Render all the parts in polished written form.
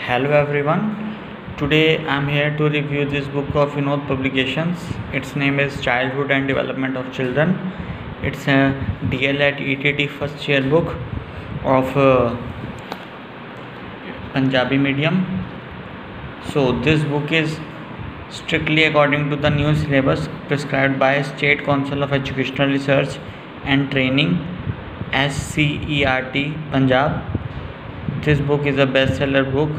Hello everyone. Today I'm here to review this book of Vinod Publications. Its name is Childhood and Development of Children. It's a DL at ETT first year book of Punjabi medium. So this book is strictly according to the new syllabus prescribed by State Council of Educational Research and Training SCERT Punjab. This book is a bestseller book.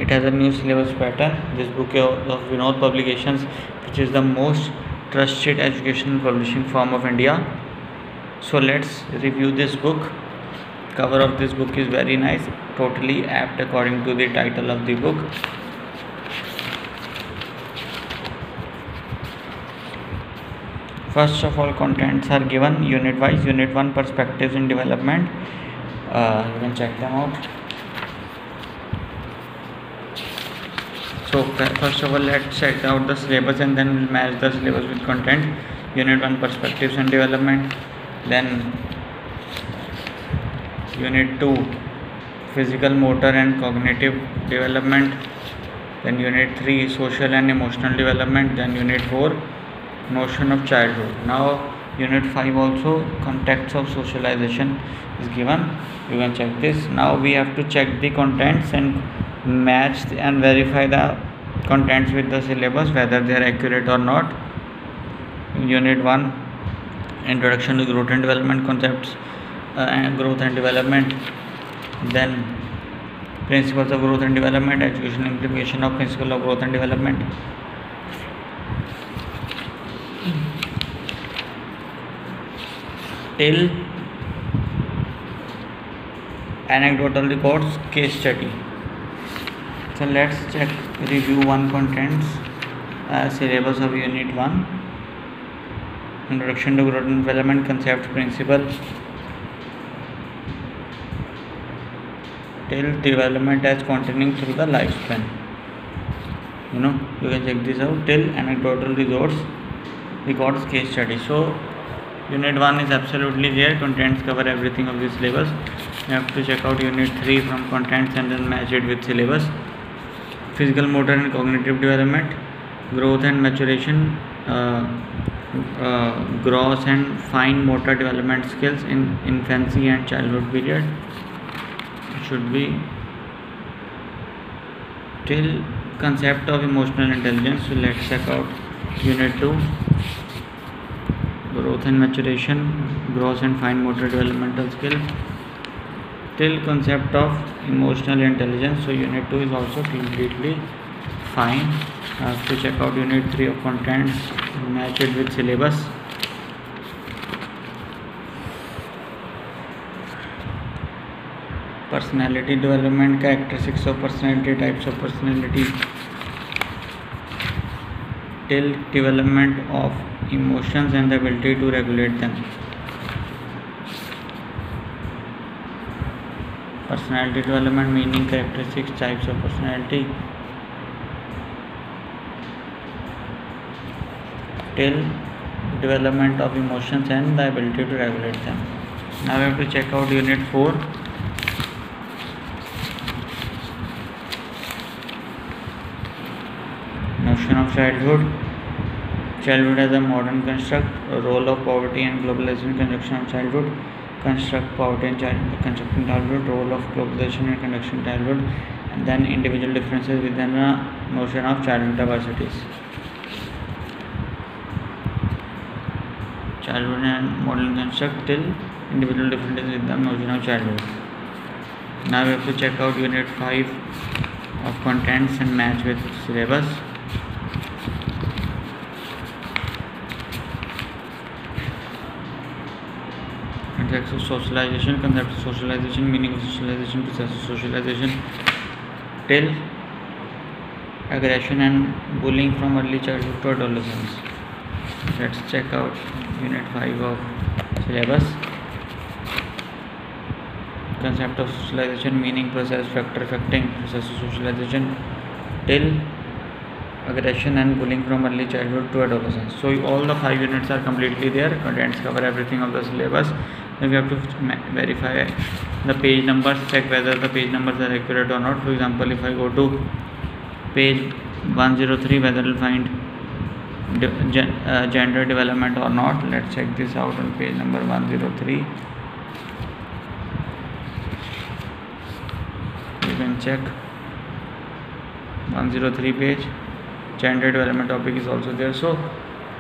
It has a new syllabus pattern. This book of Vinod Publications, which is the most trusted educational publishing firm of India. So let's review this book. Cover of this book is very nice, totally apt according to the title of the book. First of all, contents are given unit wise. Unit 1, perspectives in development. You can check them out. So first of all, let's check out the syllabus and then we'll match the syllabus with content. Unit 1, perspectives and development. Then Unit 2, physical, motor and cognitive development. Then Unit 3, social and emotional development. Then Unit 4, notion of childhood. Now Unit 5 also, context of socialization is given. You can check this. Now we have to check the contents and match and verify the contents with the syllabus, whether they are accurate or not. Unit 1, introduction to growth and development concepts and growth and development. Then principles of growth and development, education implication of principle of growth and development. Till anecdotal records, case study. So let's check review 1 contents, syllabus of unit 1, introduction to growth and development, concept, principle, till development as continuing through the lifespan. You can check this out. Till anecdotal records, case study. So unit 1 is absolutely there. Contents cover everything of this syllabus. You have to check out unit 3 from contents and then match it with syllabus. Physical, motor and cognitive development, growth and maturation, gross and fine motor development skills in infancy and childhood period. It should be till concept of emotional intelligence. So let's check out unit 2, growth and maturation, gross and fine motor developmental skill, till concept of emotional intelligence. So unit 2 is also completely fine. I have to check out unit 3 of contents, match it with syllabus. Personality development, characteristics of personality, types of personality, till development of emotions and the ability to regulate them. Personality development, meaning, characteristics, types of personality, till development of emotions and the ability to regulate them. Now we have to check out unit 4. Notion of childhood. Childhood as a modern construct, role of poverty and globalization, construction of childhood, construct poverty and constructing childhood, role of globalization and constructing childhood, and then individual differences within a notion of childhood diversities. Childhood and modern construct till individual differences within the notion of childhood. Now we have to check out unit 5 of contents and match with syllabus. Context of socialization, concept of socialization, meaning of socialization, process of socialization, till aggression and bullying from early childhood to adolescence. Let's check out unit 5 of syllabus. Concept of socialization, meaning, process, factor affecting process of socialization, till aggression and bullying from early childhood to adolescence. So all the 5 units are completely there. Contents cover everything of the syllabus. then we have to verify the page numbers, check whether the page numbers are accurate or not. For example, if I go to page 103, whether it will find gender development or not. Let's check this out on page number 103. You can check 103 page, gender development topic is also there. So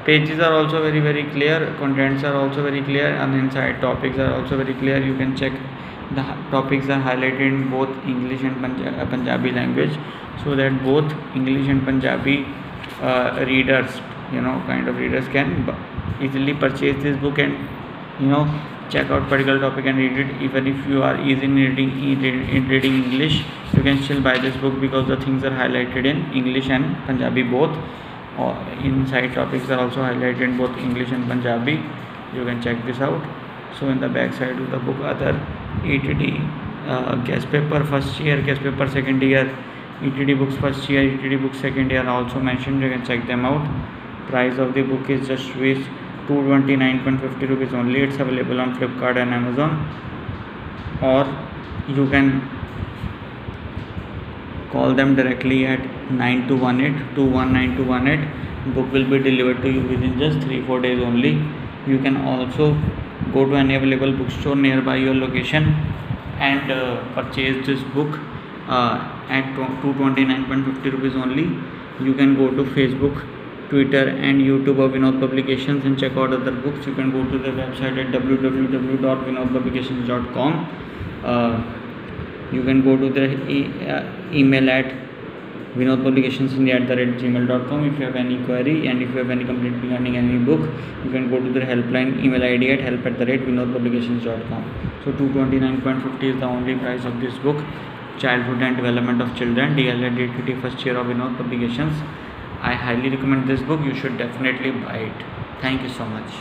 pages are also very clear, contents are also very clear, and inside topics are also very clear. You can check the topics are highlighted in both English and Punjabi language, so that both English and Punjabi readers, readers can easily purchase this book and check out particular topic and read it. Even if you are easy in reading English, you can still buy this book because the things are highlighted in English and Punjabi both. Or inside topics are also highlighted in both English and Punjabi. You can check this out. So in the back side of the book, other ETD guest paper first year, guest paper second year, ETD books first year, ETD books second year are also mentioned. You can check them out. Price of the book is just 229.50 rupees only. It's available on Flipkart and Amazon, or you can call them directly at 9218 book will be delivered to you within just 3-4 days only. You can also go to any available bookstore nearby your location and purchase this book at 229.50 rupees only. You can go to Facebook, Twitter and YouTube of Vinod Publications and check out other books. You can go to the website at www.vinodpublications.com. You can go to the email at vinodpublicationsindia@gmail.com if you have any query, and if you have any complaint regarding any book, you can go to the helpline email ID at help@vinodpublications.com. So 229.50 is the only price of this book, Childhood and Development of Children, DLED DTT first year of Vinod Publications. I highly recommend this book. You should definitely buy it. Thank you so much.